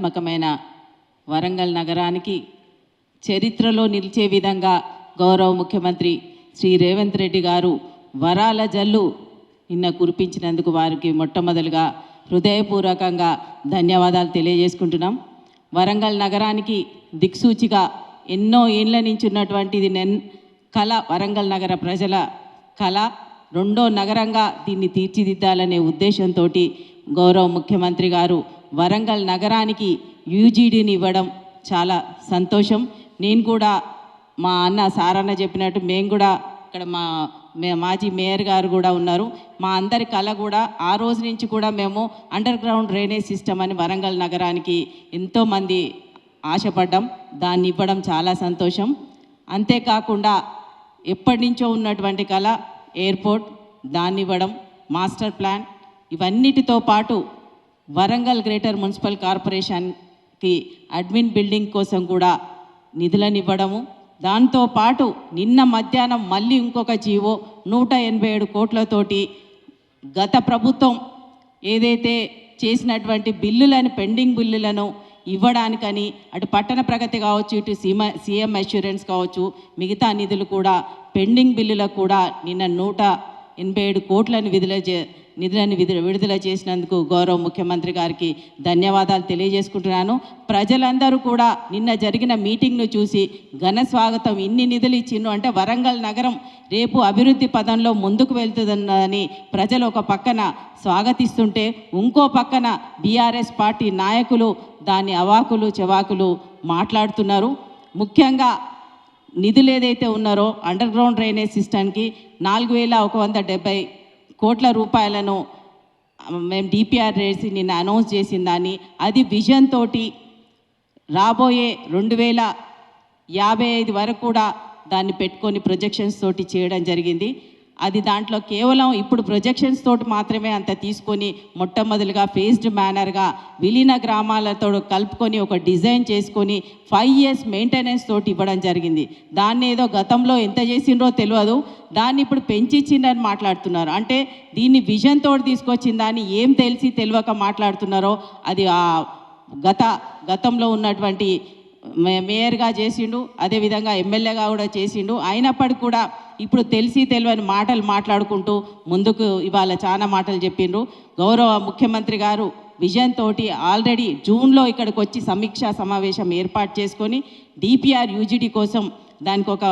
చారిత్రాత్మకమైన వరంగల్ నగరానికి చరిత్రలో నిలిచే విధంగా గౌరవ ముఖ్యమంత్రి శ్రీ రేవంత్ రెడ్డి గారు వరాల జల్లు నిన్న కురిపించినందుకు వారికి మొట్టమొదలుగా హృదయపూర్వకంగా ధన్యవాదాలు తెలియజేసుకుంటున్నాం. వరంగల్ నగరానికి దిక్సూచిగా ఎన్నో ఏళ్ల నుంచి ఉన్నటువంటిది కళ, వరంగల్ నగర ప్రజల కళ. రెండో నగరంగా దీన్ని తీర్చిదిద్దాలనే ఉద్దేశంతో గౌరవ ముఖ్యమంత్రి గారు వరంగల్ నగరానికి యూజీడీని ఇవ్వడం చాలా సంతోషం. నేను కూడా మా అన్న సారన్న చెప్పినట్టు మేము కూడా ఇక్కడ మాజీ మేయర్ గారు కూడా ఉన్నారు. మా అందరి కళ కూడా ఆ రోజు నుంచి కూడా మేము అండర్ గ్రౌండ్ డ్రైనేజ్ సిస్టమ్ అని వరంగల్ నగరానికి ఎంతోమంది ఆశపడ్డాం. దాన్ని ఇవ్వడం చాలా సంతోషం. అంతేకాకుండా ఎప్పటి నుంచో ఉన్నటువంటి కళ ఎయిర్పోర్ట్, దాన్ని ఇవ్వడం, మాస్టర్ ప్లాన్, ఇవన్నిటితో పాటు వరంగల్ గ్రేటర్ మున్సిపల్ కార్పొరేషన్కి అడ్మిన్ బిల్డింగ్ కోసం కూడా నిధులను ఇవ్వడము. దాంతోపాటు నిన్న మధ్యాహ్నం మళ్ళీ ఇంకొక జీవో 187 కోట్లతోటి గత ప్రభుత్వం ఏదైతే చేసినటువంటి బిల్లులను, పెండింగ్ బిల్లులను ఇవ్వడానికని అటు పట్టణ ప్రగతి కావచ్చు, ఇటు సీఎం అష్యూరెన్స్ కావచ్చు, మిగతా నిధులు కూడా పెండింగ్ బిల్లులకు కూడా నిన్న 187 కోట్లను విడుదల చేసినందుకు గౌరవ ముఖ్యమంత్రి గారికి ధన్యవాదాలు తెలియజేసుకుంటున్నాను. ప్రజలందరూ కూడా నిన్న జరిగిన మీటింగ్ను చూసి ఘన స్వాగతం, ఇన్ని నిధులు ఇచ్చిండ్రు అంటే వరంగల్ నగరం రేపు అభివృద్ధి పదంలో ముందుకు వెళ్తుందని ప్రజలు ఒక పక్కన స్వాగతిస్తుంటే, ఇంకో పక్కన బీఆర్ఎస్ పార్టీ నాయకులు దాన్ని అవాకులు చెవాకులు మాట్లాడుతున్నారు. ముఖ్యంగా నిధులు ఏదైతే ఉన్నారో అండర్ గ్రౌండ్ డ్రైనేజ్ సిస్టమ్కి 4170 కోట్ల రూపాయలను మేము డిపిఆర్ వేసి నిన్న అనౌన్స్ చేసిందని, అది విజన్ తోటి రాబోయే 2055 వరకు కూడా దాన్ని పెట్టుకొని ప్రొజెక్షన్స్ తోటి చేయడం జరిగింది. అది దాంట్లో కేవలం ఇప్పుడు ప్రొజెక్షన్స్ తోటి మాత్రమే అంత తీసుకొని మొట్టమొదలుగా ఫేజ్డ్ మేనర్గా విలీన గ్రామాలతో కలుపుకొని ఒక డిజైన్ చేసుకొని 5 years మెయింటెనెన్స్ తోటి ఇవ్వడం జరిగింది. దాన్ని ఏదో గతంలో ఎంత చేసిండ్రో తెలియదు, దాన్ని ఇప్పుడు పెంచిచ్చిందని మాట్లాడుతున్నారు. అంటే దీన్ని విజన్ తోటి తీసుకొచ్చిన దాన్ని ఏం తెలియక మాట్లాడుతున్నారో అది గతంలో ఉన్నటువంటి మేయర్గా చేసిండు, అదేవిధంగా ఎమ్మెల్యేగా కూడా చేసిండు. అయినప్పటికీ కూడా ఇప్పుడు తెలియని మాటలు మాట్లాడుకుంటూ ముందుకు ఇవాళ చాలా మాటలు చెప్పిండ్రు. గౌరవ ముఖ్యమంత్రి గారు విజన్ తోటి ఆల్రెడీ జూన్లో ఇక్కడికి వచ్చి సమీక్షా సమావేశం ఏర్పాటు చేసుకొని డిపిఆర్ యూజీడీ కోసం, దానికి ఒక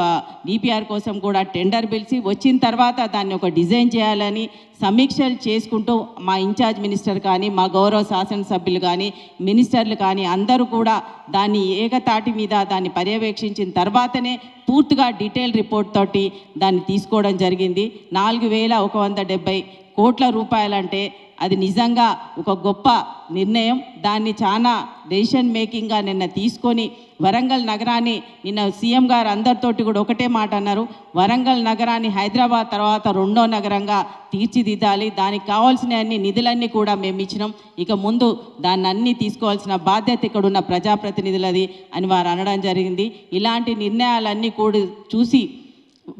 డిపిఆర్ కోసం కూడా టెండర్ పిలిచి వచ్చిన తర్వాత దాన్ని ఒక డిజైన్ చేయాలని సమీక్షలు చేసుకుంటూ మా ఇన్ఛార్జ్ మినిస్టర్ కానీ, మా గౌరవ శాసనసభ్యులు కానీ, మినిస్టర్లు కానీ అందరూ కూడా దాన్ని ఏకతాటి మీద దాన్ని పర్యవేక్షించిన తర్వాతనే పూర్తిగా డీటెయిల్ రిపోర్ట్ తోటి దాన్ని తీసుకోవడం జరిగింది. 4170 కోట్ల రూపాయలంటే అది నిజంగా ఒక గొప్ప నిర్ణయం. దాన్ని చాలా డెసిషన్ మేకింగ్గా నిన్న తీసుకొని వరంగల్ నగరాన్ని నిన్న సీఎం గారు అందరితోటి కూడా ఒకటే మాట అన్నారు, వరంగల్ నగరాన్ని హైదరాబాద్ తర్వాత 2వ నగరంగా తీర్చిదిద్దాలి, దానికి కావాల్సిన అన్ని నిధులన్నీ కూడా మేము ఇచ్చినాం, ఇక ముందు దాన్ని అన్నీ తీసుకోవాల్సిన బాధ్యత ఇక్కడ ఉన్న ప్రజాప్రతినిధులది అని వారు అనడం జరిగింది. ఇలాంటి నిర్ణయాలన్నీ కూడా చూసి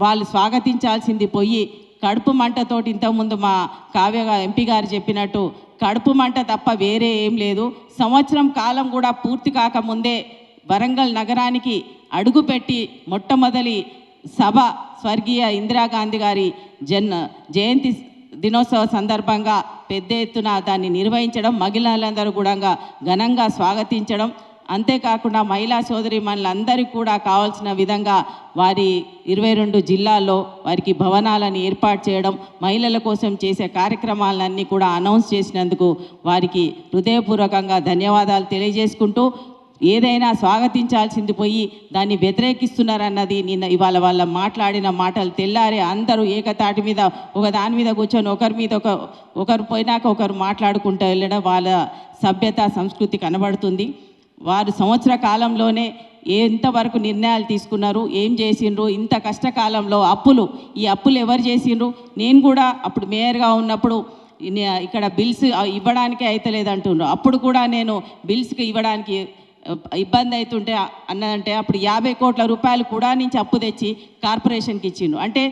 వాళ్ళు స్వాగతించాల్సింది పోయి కడుపు మంటతోటి, ఇంతకుముందు మా కావ్య ఎంపీ గారు చెప్పినట్టు కడుపు మంట తప్ప వేరే ఏం లేదు. సంవత్సరం కాలం కూడా పూర్తి కాకముందే వరంగల్ నగరానికి అడుగుపెట్టి మొట్టమొదటి సభ స్వర్గీయ ఇందిరాగాంధీ గారి జయంతి దినోత్సవ సందర్భంగా పెద్ద ఎత్తున దాన్ని నిర్వహించడం, మహిళలందరూ కూడా ఘనంగా స్వాగతించడం, అంతేకాకుండా మహిళా సోదరీమణులందరికీ కూడా కావాల్సిన విధంగా వారి 22 జిల్లాల్లో వారికి భవనాలను ఏర్పాటు చేయడం, మహిళల కోసం చేసే కార్యక్రమాలన్నీ కూడా అనౌన్స్ చేసినందుకు వారికి హృదయపూర్వకంగా ధన్యవాదాలు తెలియజేసుకుంటూ, ఏదైనా స్వాగతించాల్సింది పోయి దాన్ని వ్యతిరేకిస్తున్నారన్నది నిన్న ఇవాళ వాళ్ళ మాట్లాడిన మాటలు తెల్లారే అందరూ ఏకతాటి మీద ఒక దాని మీద కూర్చొని ఒకరు పోయినాక ఒకరు మాట్లాడుకుంటూ వెళ్ళడం వాళ్ళ సభ్యత సంస్కృతి కనబడుతుంది. వారు సంవత్సర కాలంలోనే ఎంతవరకు నిర్ణయాలు తీసుకున్నారు, ఏం చేసిండ్రు, ఇంత కష్టకాలంలో ఈ అప్పులు ఎవరు చేసిండ్రు. నేను కూడా అప్పుడు మేయర్గా ఉన్నప్పుడు ఇక్కడ బిల్స్ ఇవ్వడానికే అయితలేదంటుండ్రు, అప్పుడు కూడా నేను బిల్స్కి ఇవ్వడానికి ఇబ్బంది అవుతుంటే అన్నదంటే అప్పుడు 50 కోట్ల రూపాయలు కూడా నుంచి అప్పు తెచ్చి కార్పొరేషన్కి ఇచ్చిండు. అంటే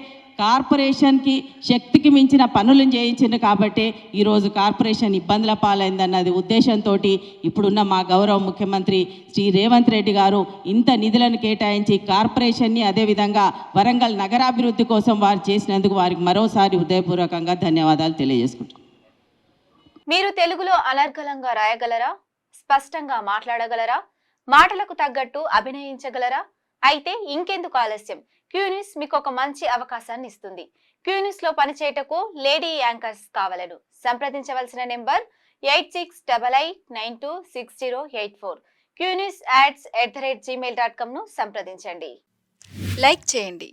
కార్పొరేషన్కి శక్తికి మించిన పనులు చేయించింది కాబట్టి ఈరోజు కార్పొరేషన్ ఇబ్బందుల పాలైందన్నది ఉద్దేశంతో ఇప్పుడున్న మా గౌరవ ముఖ్యమంత్రి శ్రీ రేవంత్ రెడ్డి గారు ఇంత నిధులను కేటాయించి కార్పొరేషన్ని అదేవిధంగా వరంగల్ నగరాభివృద్ధి కోసం వారు చేసినందుకు వారికి మరోసారి హృదయపూర్వకంగా ధన్యవాదాలు తెలియజేసుకుంటాం. మీరు తెలుగులో అనర్గళంగా రాయగలరా? స్పష్టంగా మాట్లాడగలరా? మాటలకు తగ్గట్టు అభినయించగలరా? అయితే ఇంకెందుకు ఆలస్యం, క్యూన్యూస్ మీకు ఒక మంచి అవకాశాన్ని ఇస్తుంది. క్యూన్యూస్ లో పనిచేయటకు లేడీ యాంకర్స్ కావాలను సంప్రదించవలసిన నెంబర్ 8688926084. QNewsAds@gmail.com ను సంప్రదించండి. లైక్ చేయండి.